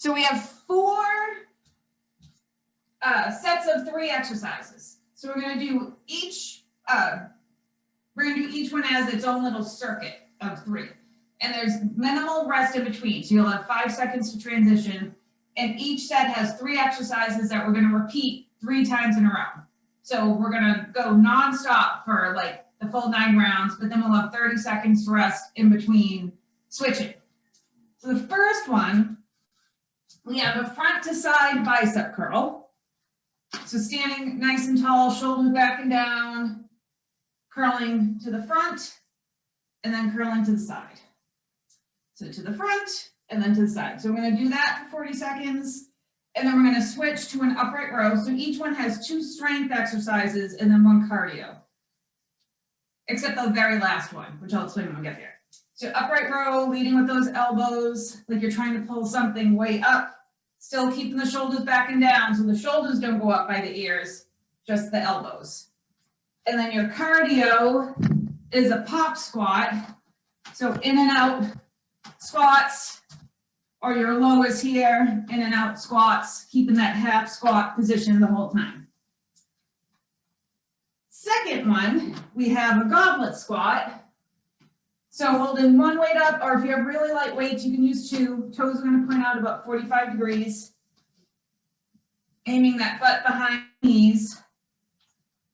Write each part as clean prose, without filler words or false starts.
So we have 4 sets of 3 exercises. So we're going to do each one as its own little circuit of 3. And there's minimal rest in between. So you'll have 5 seconds to transition. And each set has 3 exercises that we're going to repeat 3 times in a row. So we're going to go nonstop for like the full 9 rounds, but then we'll have 30 seconds to rest in between switching. So the first one, we have a front to side bicep curl. So standing nice and tall, shoulders back and down, curling to the front, and then curling to the side. So to the front, and then to the side. So we're going to do that for 40 seconds, and then we're going to switch to an upright row. So each one has 2 strength exercises and then 1 cardio, except the very last one, which I'll explain when we get there. So upright row, leading with those elbows, like you're trying to pull something way up, still keeping the shoulders back and down so the shoulders don't go up by the ears, just the elbows. And then your cardio is a pop squat. So in and out squats, or your low is here, in and out squats, keeping that half squat position the whole time. Second one, we have a goblet squat. So holding 1 weight up, or if you have really light weights, you can use 2. Toes are going to point out about 45 degrees. Aiming that butt behind knees.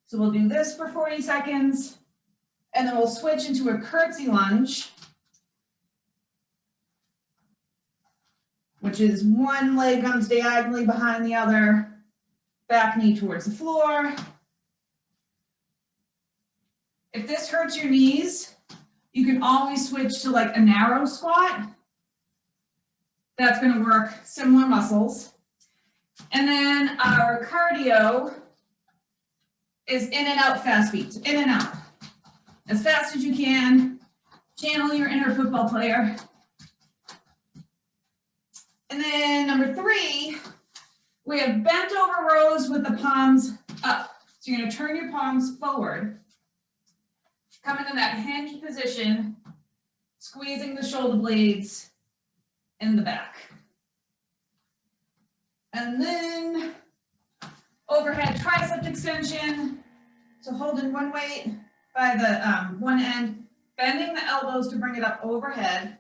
So we'll do this for 40 seconds, and then we'll switch into a curtsy lunge, which is 1 leg comes diagonally behind the other, back knee towards the floor. If this hurts your knees, you can always switch to like a narrow squat. That's going to work similar muscles. And then our cardio is in and out fast feet, in and out. As fast as you can, channel your inner football player. And then number 3, we have bent over rows with the palms up. So you're going to turn your palms forward. Come into that hinged position, squeezing the shoulder blades in the back. And then overhead tricep extension. So holding 1 weight by the one end, bending the elbows to bring it up overhead,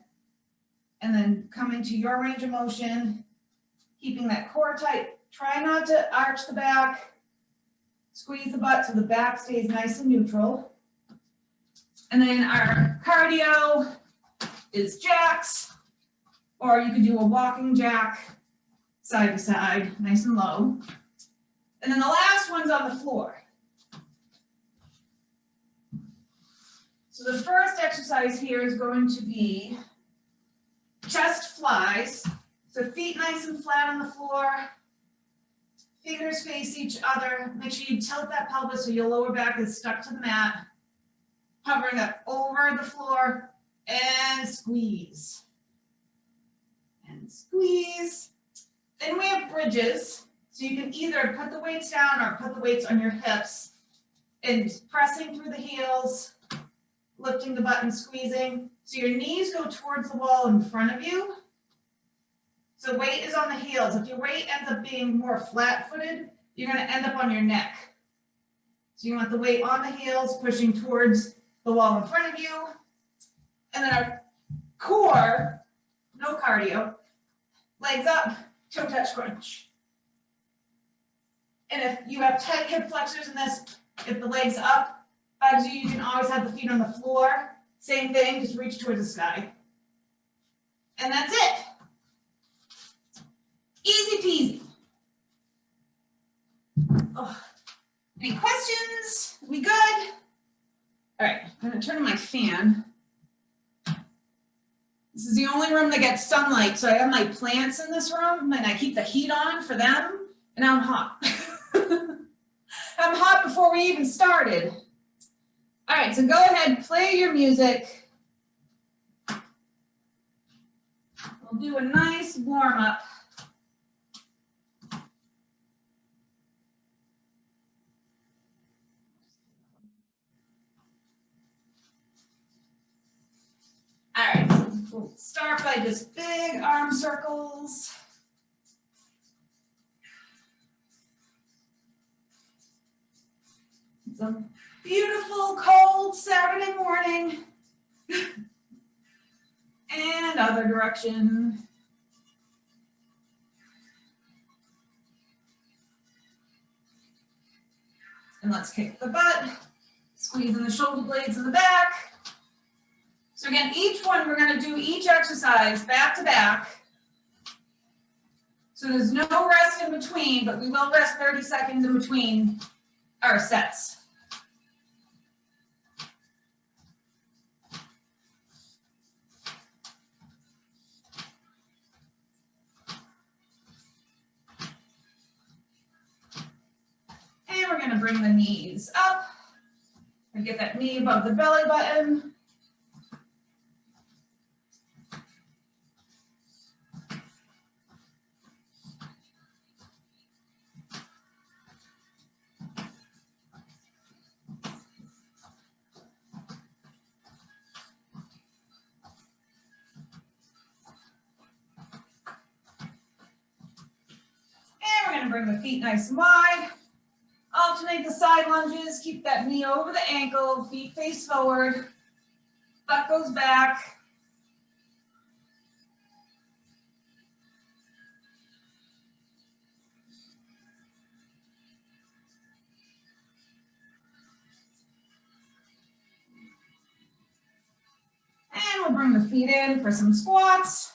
and then coming to your range of motion, keeping that core tight. Try not to arch the back. Squeeze the butt so the back stays nice and neutral. And then our cardio is jacks, or you could do a walking jack, side to side, nice and low. And then the last one's on the floor. So the first exercise here is going to be chest flies. So feet nice and flat on the floor, fingers face each other. Make sure you tilt that pelvis so your lower back is stuck to the mat. Hovering up over the floor and squeeze. And squeeze. Then we have bridges. So you can either put the weights down or put the weights on your hips and pressing through the heels, lifting the butt and squeezing. So your knees go towards the wall in front of you. So weight is on the heels. If your weight ends up being more flat-footed, you're going to end up on your neck. So you want the weight on the heels, pushing towards the wall in front of you. And then our core, no cardio, legs up, toe touch crunch. And if you have tight hip flexors in this, if the legs up bugs you, you can always have the feet on the floor. Same thing, just reach towards the sky. And that's it. Easy peasy. Oh. Any questions? We good? All right, I'm going to turn on my fan. This is the only room that gets sunlight, so I have my plants in this room, and I keep the heat on for them, and now I'm hot. I'm hot before we even started. All right, so go ahead, play your music. We'll do a nice warm-up. All right, so we'll start by just big arm circles. It's a beautiful, cold Saturday morning. And other direction. And let's kick the butt, squeezing the shoulder blades in the back. So again, each one, we're going to do each exercise back to back. So there's no rest in between, but we will rest 30 seconds in between our sets. And we're going to bring the knees up and get that knee above the belly button. And we're going to bring the feet nice and wide. Alternate the side lunges, keep that knee over the ankle, feet face forward, butt goes back. And we'll bring the feet in for some squats.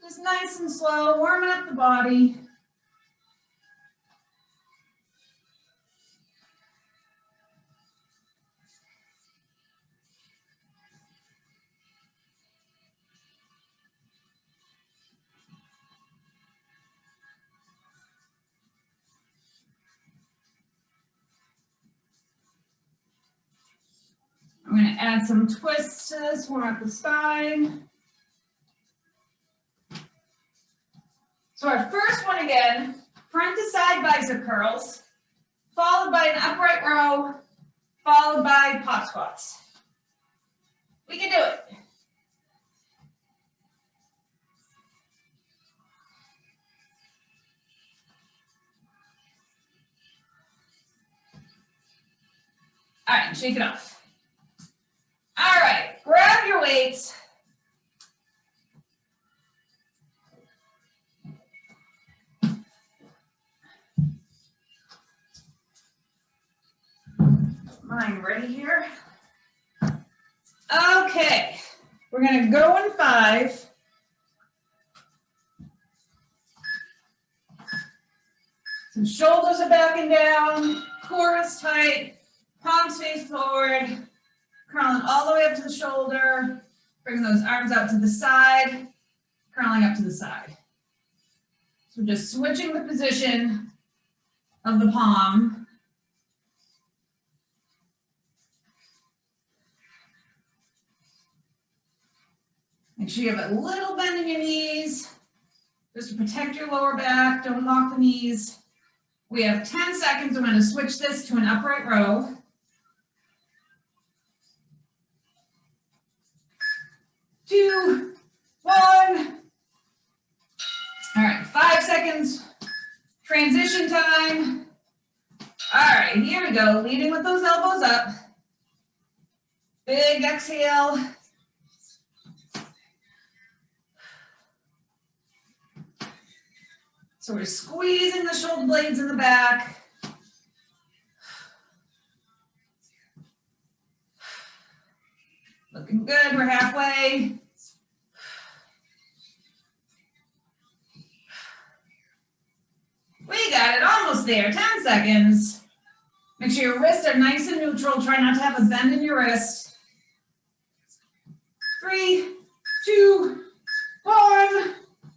Just nice and slow, warming up the body. I'm going to add some twists to this, warm up the spine. So our first one again, front to side bicep curls, followed by an upright row, followed by pop squats. We can do it. All right, shake it off. All right, grab your weights. Mine ready here. Okay, we're gonna go in 5. So shoulders are back and down, core is tight, palms face forward, curling all the way up to the shoulder, bring those arms out to the side, curling up to the side. So just switching the position of the palm. Make sure you have a little bend in your knees, just to protect your lower back, don't lock the knees. We have 10 seconds, I'm going to switch this to an upright row. 2, 1. All right, 5 seconds, transition time. All right, here we go, leading with those elbows up. Big exhale. So we're squeezing the shoulder blades in the back. Looking good, we're halfway. We got it, almost there, 10 seconds. Make sure your wrists are nice and neutral. Try not to have a bend in your wrist. 3, 2, 1.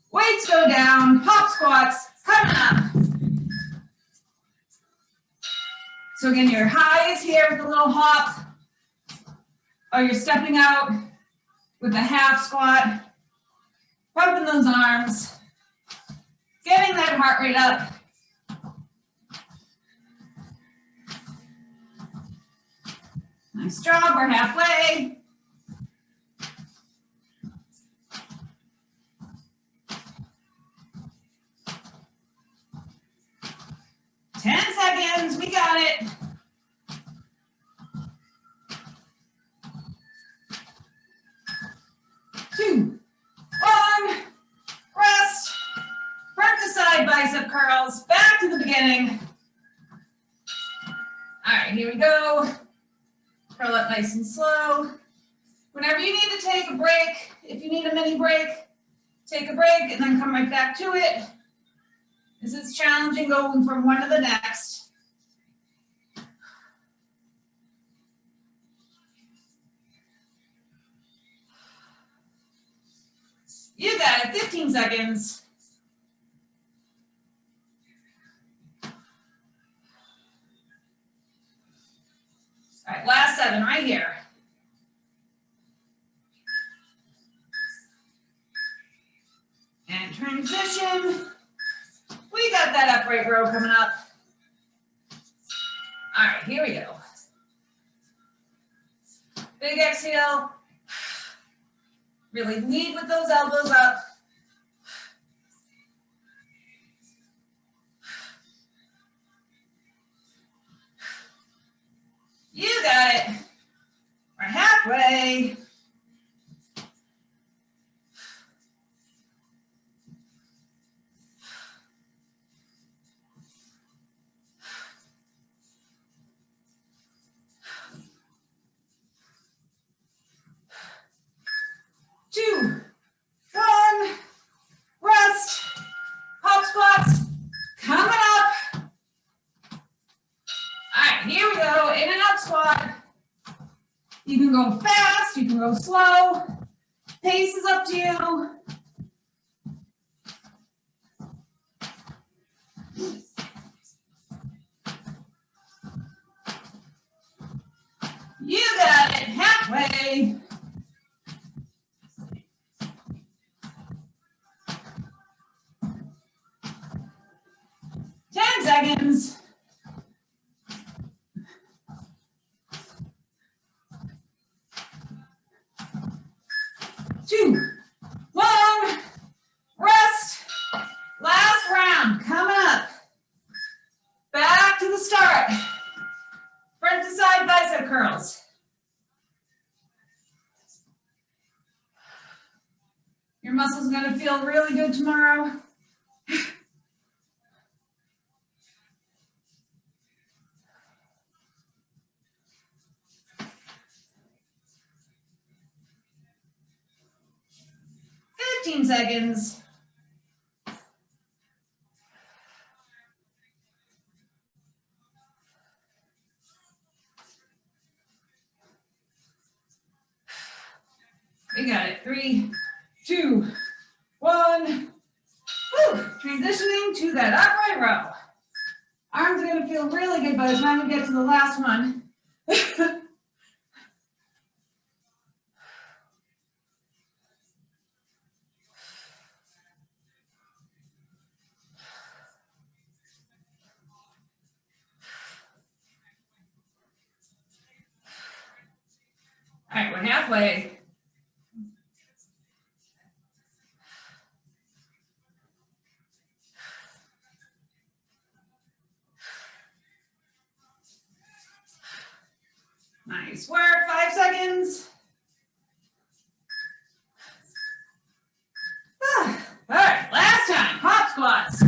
Weights go down, pop squats coming up. So again, your high is here with a little hop, or you're stepping out with a half squat, pumping those arms, getting that heart rate up. Nice job, we're halfway. 10 seconds, we got it. bicep curls, back to the beginning. All right, here we go. Curl up nice and slow. Whenever you need to take a break, if you need a mini break, take a break and then come right back to it. This is challenging going from one to the next. You got it, 15 seconds. All right, last 7 right here. And transition. We got that upright row coming up. All right, here we go. Big exhale. Really lead with those elbows up. You got it. We're halfway. Two, one, rest, hop squats, coming up. All right, here we go, in and out squat. You can go fast, you can go slow. Pace is up to you. You got it, halfway. Seconds. 2, 1, rest. Last round, coming up. Back to the start. Front to side bicep curls. Your muscles are gonna feel really good tomorrow. 15 seconds. We got it. 3, 2, 1. Woo. Transitioning to that upright row. Arms are going to feel really good by the time we get to the last one. All right, we're halfway. Nice work, 5 seconds. All right, last time, hop squats.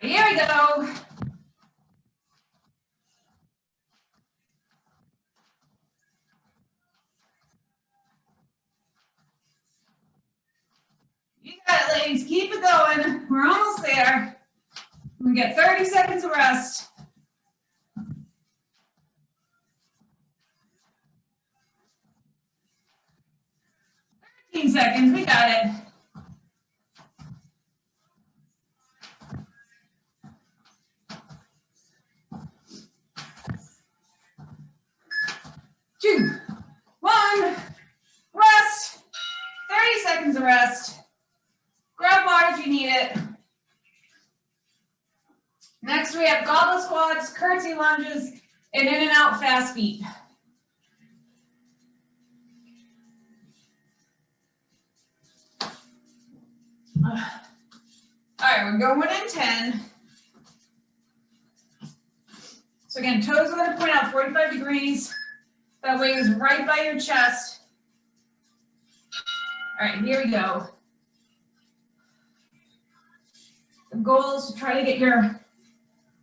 Here we go. You got it, ladies, keep it going. We're almost there. We get 30 seconds of rest. 15 seconds, we got it. Two, 1, rest. 30 seconds of rest. Grab water if you need it. Next, we have goblet squats, curtsy lunges, and in and out fast feet. All right, we're going in 10. So again, toes are going to point out 45 degrees. That weight is right by your chest. All right, here we go. The goal is to try to get your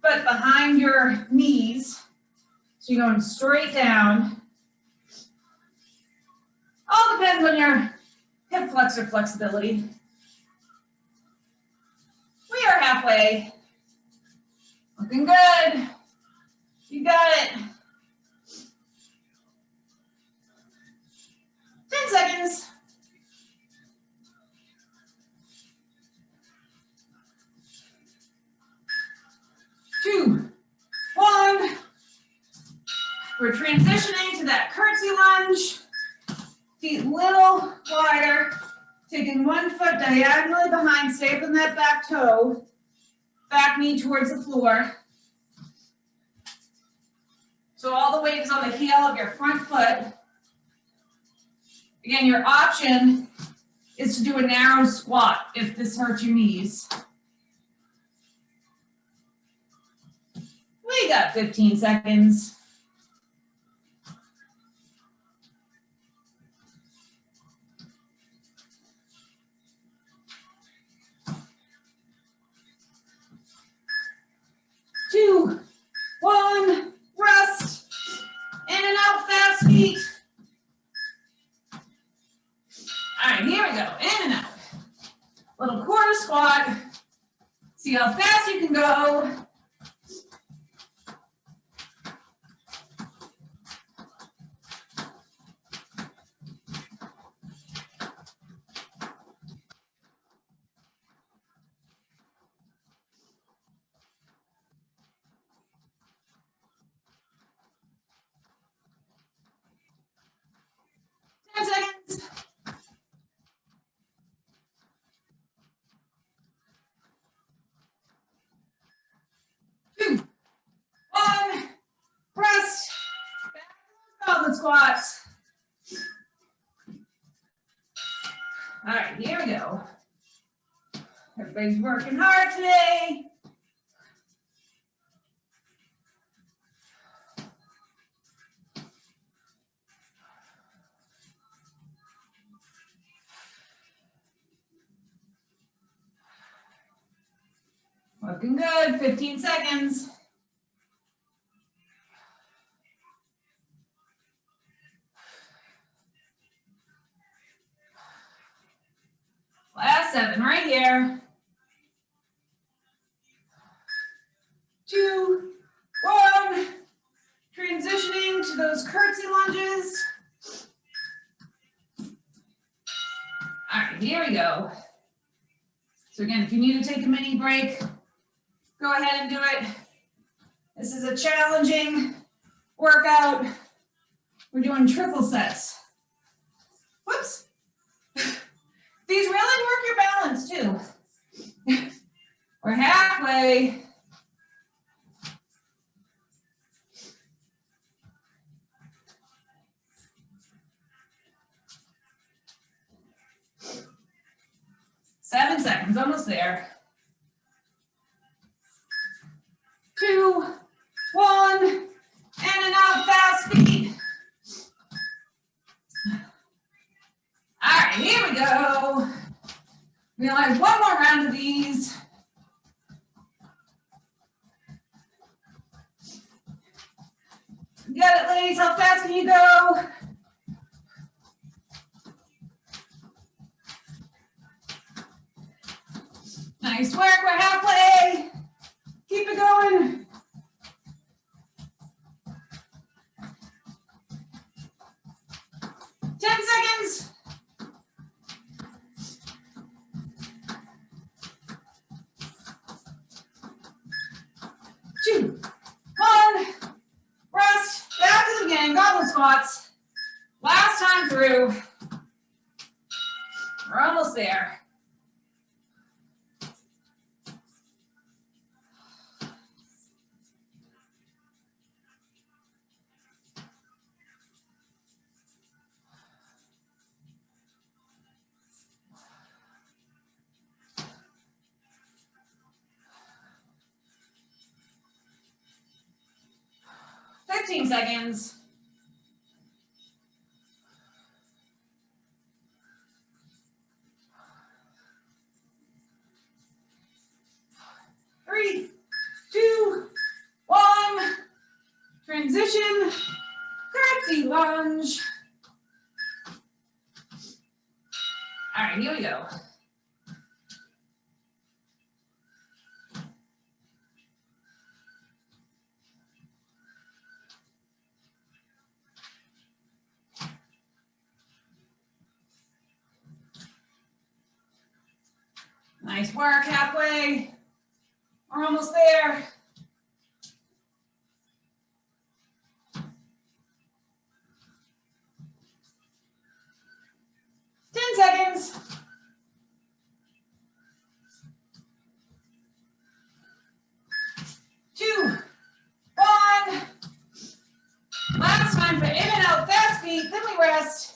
foot behind your knees. So you're going straight down. All depends on your hip flexor flexibility. We are halfway. Looking good. You got it. 10 seconds. 2, 1. We're transitioning to that curtsy lunge. Feet little wider. Taking one foot diagonally behind, stay up in that back toe. Back knee towards the floor. So all the weight is on the heel of your front foot. Again, your option is to do a narrow squat if this hurts your knees. We got 15 seconds. Two, 1, rest. In and out, fast feet. All right, here we go, in and out. Little quarter squat. See how fast you can go. Seconds. 2, 1, rest. Back to those goblet squats. All right, here we go. Everybody's working hard today. Looking good, 15 seconds. Last 7 right here. 2, 1. Transitioning to those curtsy lunges. All right, here we go. So again, if you need to take a mini break, go ahead and do it. This is a challenging workout. We're doing triple sets. Whoops. These really work your balance too. We're halfway. Seven seconds, almost there. 2, 1, in and out, fast feet. All right, here we go. We only have one more round of these. You got it, ladies, how fast can you go? Nice work, we're halfway. Keep it going. Seconds. 2, 1. Rest. Back to the beginning. Goblet squats. Last time through. We're almost there. Seconds. position, curtsy lunge. All right, here we go. Nice work, halfway. We're almost there. 10 seconds. 2, 1. Last time for in and out, fast feet, then we rest.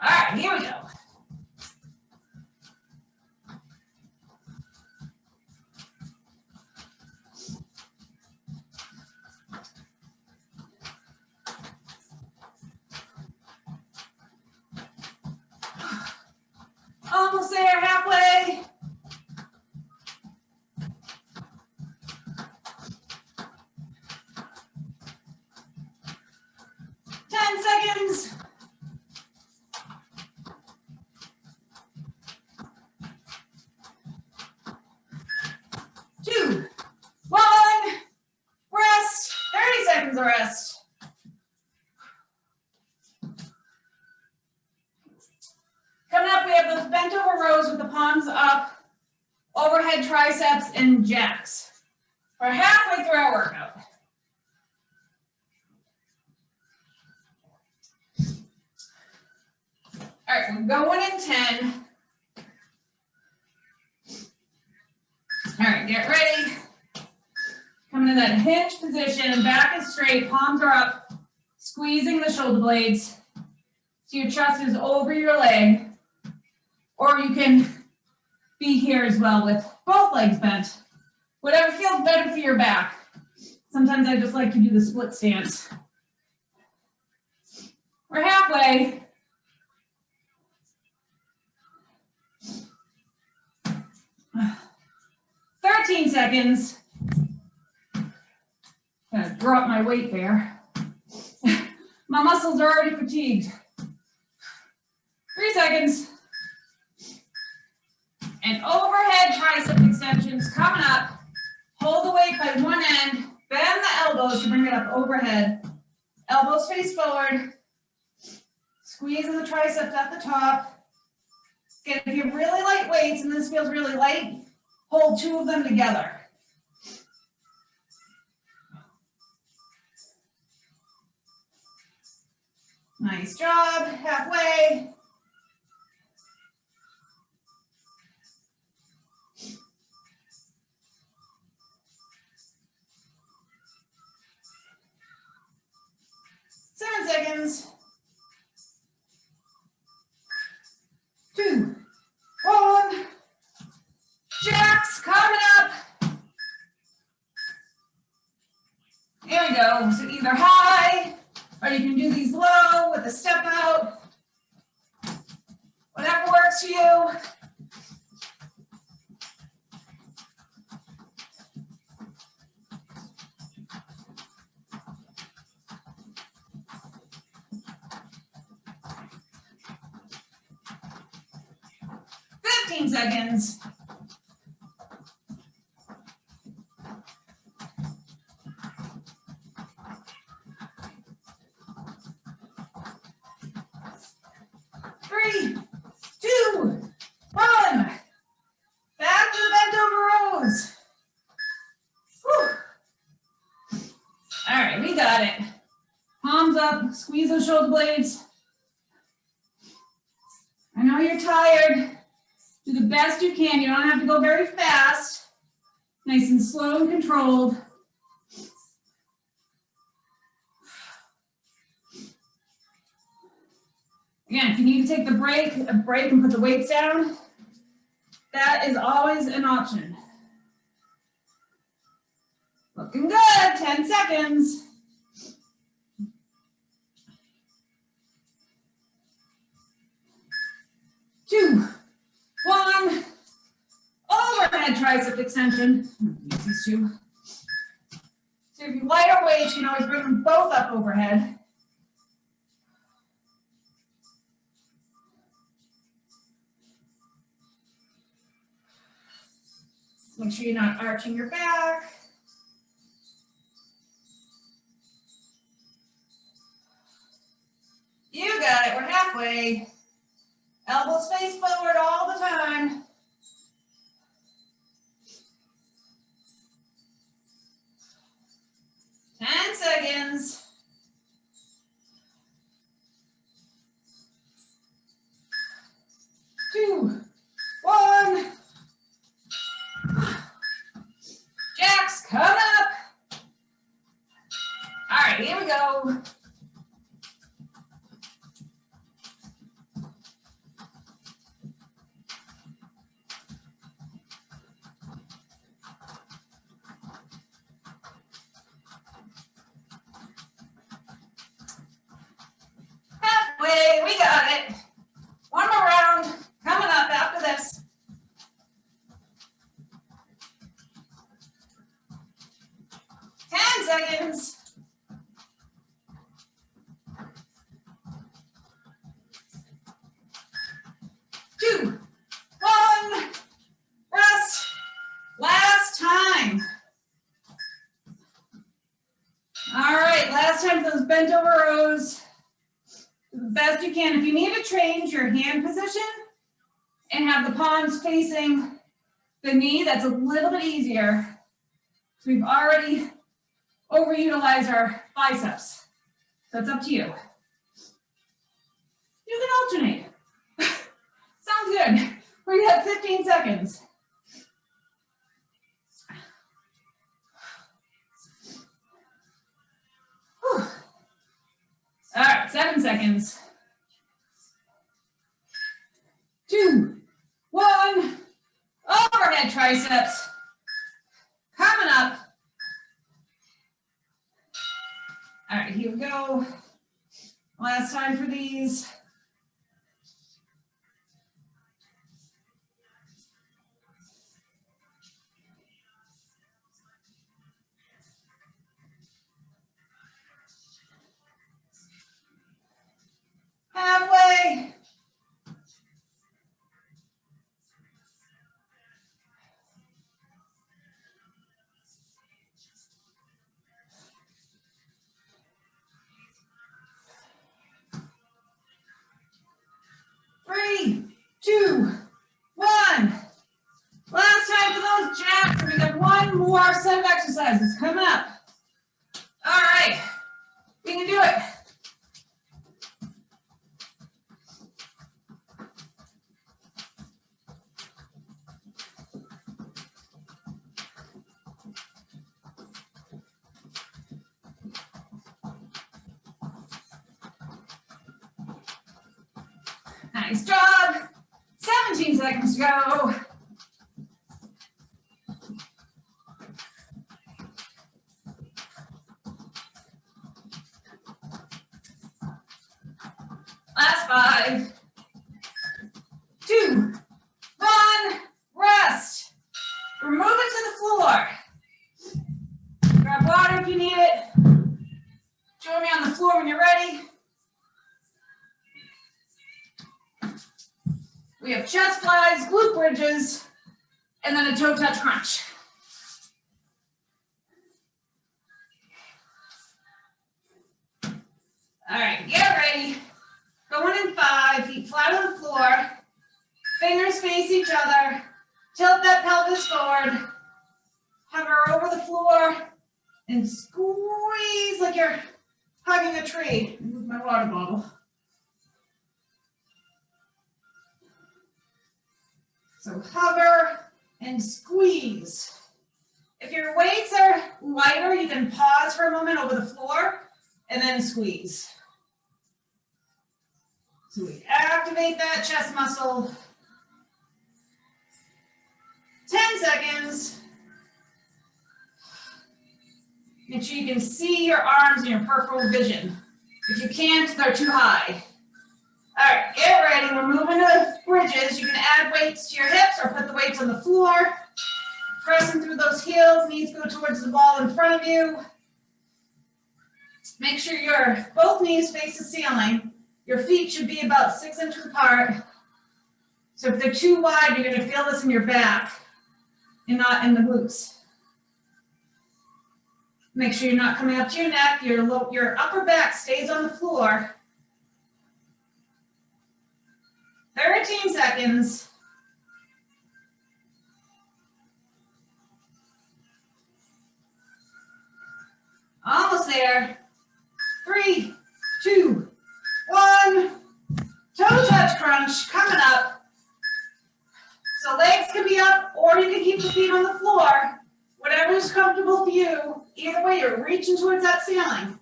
All right, here we go. Almost there, halfway. Seconds. 2, 1. Rest. 30 seconds of rest. Coming up, we have those bent over rows with the palms up, overhead triceps and jacks. We're halfway through our workout. All right, we're going in 10. All right, get ready. Coming to that hinge position, back is straight, palms are up, squeezing the shoulder blades. So your chest is over your leg. Or you can be here as well with both legs bent. Whatever feels better for your back. Sometimes I just like to do the split stance. We're halfway. 13 seconds. I'm gonna drop my weight there. My muscles are already fatigued. 3 seconds. And overhead tricep extensions coming up. Hold the weight by one end. Bend the elbows to bring it up overhead. Elbows face forward. Squeezing the triceps at the top. Again, if you have really light weights and this feels really light, hold 2 of them together. Nice job, halfway. Seven seconds. 2, 1. Jacks coming up. There we go. So either high, or you can do these low with a step out. Whatever works for you. Seconds. 3, 2, 1. Back to the bent over rows. Whew. All right, we got it. Palms up, squeeze those shoulder blades. I know you're tired. Do the best you can. You don't have to go very fast. Nice and slow and controlled. Again, if you need to take a break and put the weights down, that is always an option. Looking good, 10 seconds. 2, 1. Overhead tricep extension. Use these 2. So if you lighter weights, you can always bring them both up overhead. Make sure you're not arching your back. You got it, we're halfway. Elbows face forward all the time. Ten seconds. 2, 1. Jacks, come up. All right, here we go. Halfway, we got it. One more round coming up after this. Seconds. 2, 1. Rest. Last time. All right, last time those bent over rows. The best you can. If you need to change your hand position and have the palms facing the knee, that's a little bit easier. So we've already overutilized our biceps. So it's up to you. You can alternate. Sounds good. We have 15 seconds. Whew. All right, 7 seconds. 2, 1. Overhead triceps. Coming up. All right, here we go. Last time for these. Halfway. Three, 2, 1. Last time for those jacks. We got one more set of exercises coming up. All right, we can do it. Nice job. 17 seconds to go. Last 5, 2, 1. Rest. We're moving to the floor. Grab water if you need it. Join me on the floor when you're ready. We have chest flies, glute bridges, and then a toe touch crunch. All right, get ready. Going in 5, feet flat on the floor. Fingers face each other. Tilt that pelvis forward. Hover over the floor and squeeze like you're hugging a tree. Move my water bottle. So hover and squeeze. If your weights are lighter, you can pause for a moment over the floor and then squeeze. So we activate that chest muscle. 10 seconds. Make sure you can see your arms in your peripheral vision. If you can't, they're too high. All right, get ready. We're moving to bridges. You can add weights to your hips or put the weights on the floor. Pressing through those heels, knees go towards the ball in front of you. Make sure your both knees face the ceiling. Your feet should be about 6 inches apart. So if they're too wide, you're going to feel this in your back and not in the glutes. Make sure you're not coming up to your neck. Your upper back stays on the floor. 13 seconds. Almost there. 3, 2, 1. Toe touch crunch coming up. So legs can be up, or you can keep the feet on the floor. Whatever is comfortable for you. Either way, you're reaching towards that ceiling.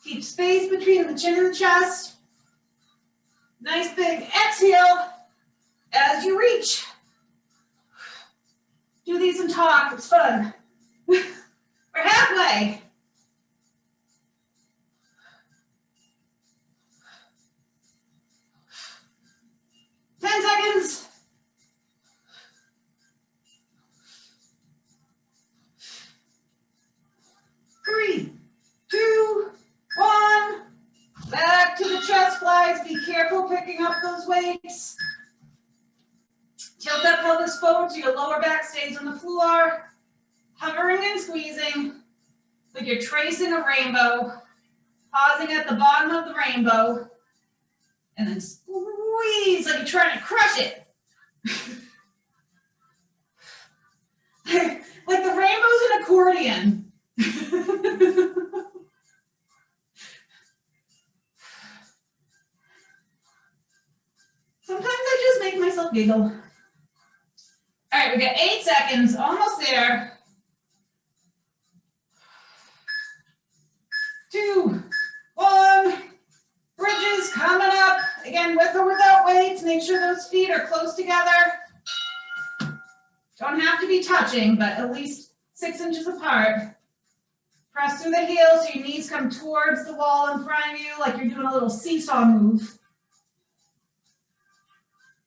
Keep space between the chin and the chest. Nice big exhale as you reach. Do these and talk, it's fun. We're halfway. 10 seconds. 3, 2, 1. Back to the chest flies. Be careful picking up those weights. Tilt that pelvis forward so your lower back stays on the floor. Hovering and squeezing like you're tracing a rainbow. Pausing at the bottom of the rainbow. And then squeeze like you're trying to crush it. Like the rainbow's an accordion. Sometimes I just make myself giggle. All right, we got 8 seconds, almost there. 2, 1. Bridges coming up. Again, with or without weights, make sure those feet are close together. Don't have to be touching, but at least 6 inches apart. Press through the heels so your knees come towards the wall in front of you, like you're doing a little seesaw move.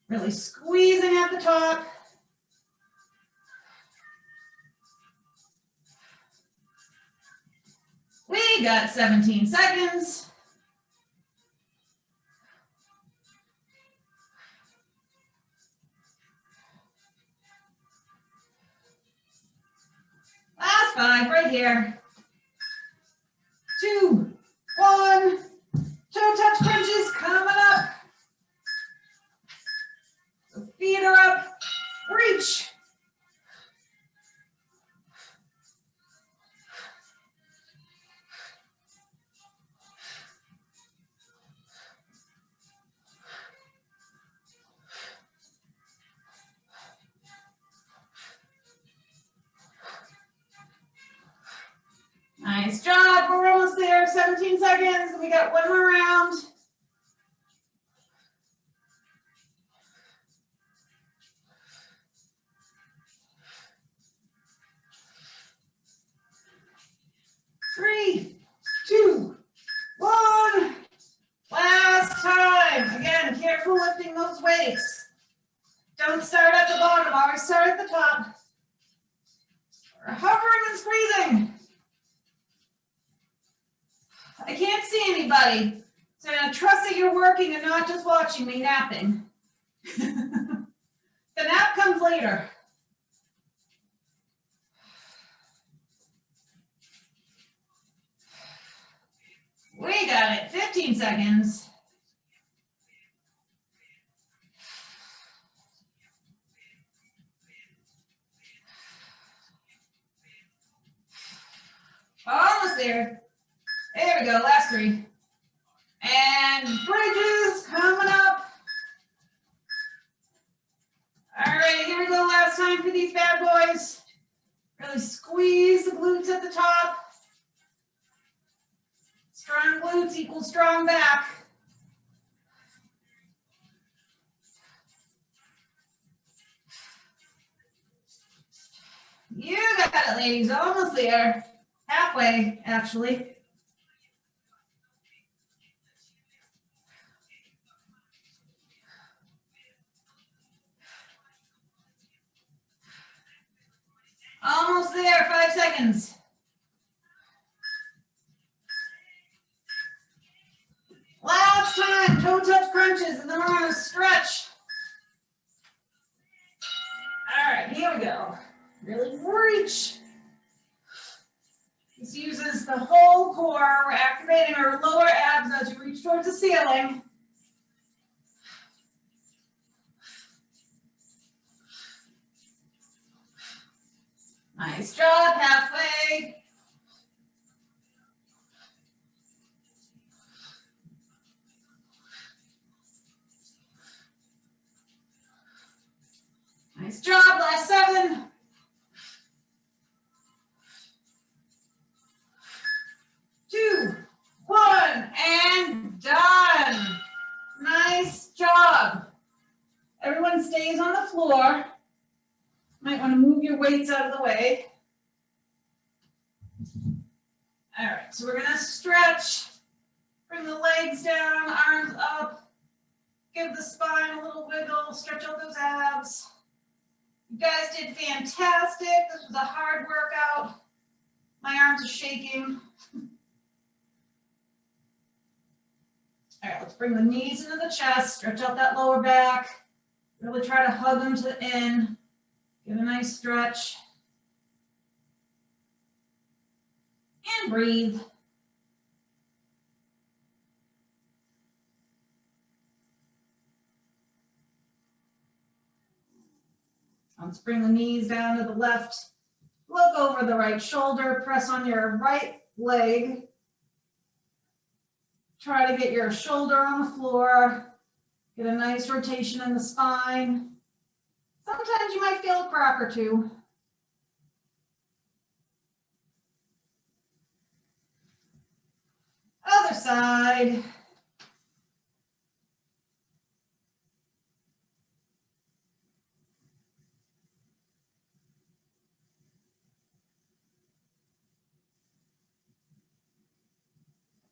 Really squeezing at the top. We got 17 seconds. Last 5 right here. 2, 1. Toe touch crunches coming up. So feet are up. Reach. Nice job. We're almost there. 17 seconds. We got one more round. Three, 2, 1. Last time. Again, careful lifting those weights. Don't start at the bottom. Always start at the top. We're hovering and squeezing. I can't see anybody, so I'm going to trust that you're working and not just watching me napping. The nap comes later. We got it. 15 seconds. Almost there. There we go, last 3. And bridges coming up. All right, here we go, last time for these bad boys. Really squeeze the glutes at the top. Strong glutes equals strong back. You got it, ladies, almost there. Halfway, actually. Almost there, 5 seconds. 10 toe touch crunches, and then we're gonna stretch. All right, here we go. Really reach. This uses the whole core. We're activating our lower abs as you reach towards the ceiling. Nice job, halfway. Nice job, last 7. 2, 1, and done. Nice job. Everyone stays on the floor. Might want to move your weights out of the way. All right, so we're gonna stretch. Bring the legs down, arms up. Give the spine a little wiggle, stretch out those abs. You guys did fantastic. This was a hard workout. My arms are shaking. All right, let's bring the knees into the chest, stretch out that lower back. Really try to hug them to the in. Give a nice stretch. And breathe. Let's bring the knees down to the left. Look over the right shoulder, press on your right leg. Try to get your shoulder on the floor. Get a nice rotation in the spine. Sometimes you might feel a crack or two. Other side.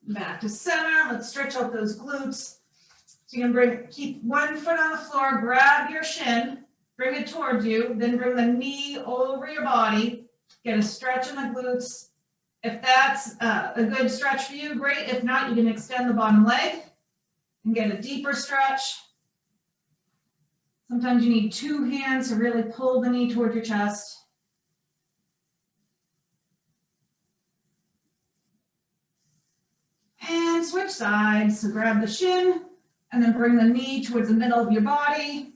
Back to center. Let's stretch out those glutes. So you're gonna keep one foot on the floor, grab your shin, bring it towards you, then bring the knee over your body. Get a stretch in the glutes. If that's a good stretch for you, great. If not, you can extend the bottom leg and get a deeper stretch. Sometimes you need 2 hands to really pull the knee toward your chest. And switch sides. So grab the shin and then bring the knee towards the middle of your body.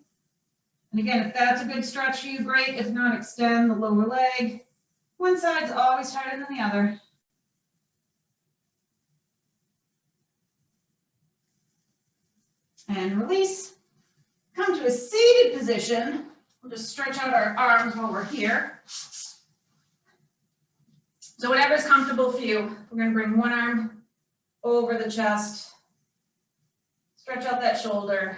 And again, if that's a good stretch for you, great. If not, extend the lower leg. One side's always tighter than the other. And release. Come to a seated position. We'll just stretch out our arms while we're here. So whatever's comfortable for you. We're going to bring one arm over the chest. Stretch out that shoulder.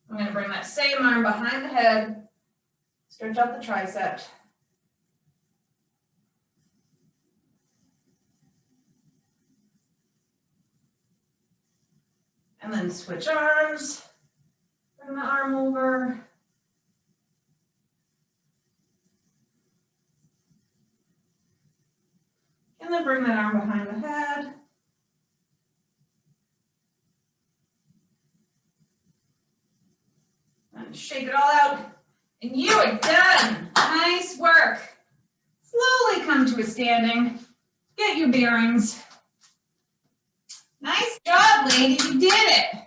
I'm going to bring that same arm behind the head. Stretch out the tricep. And then switch arms. Bring the arm over. And then bring that arm behind the head. And shake it all out. And you are done. Nice work. Slowly come to a standing. Get your bearings. Nice job, ladies. You did it.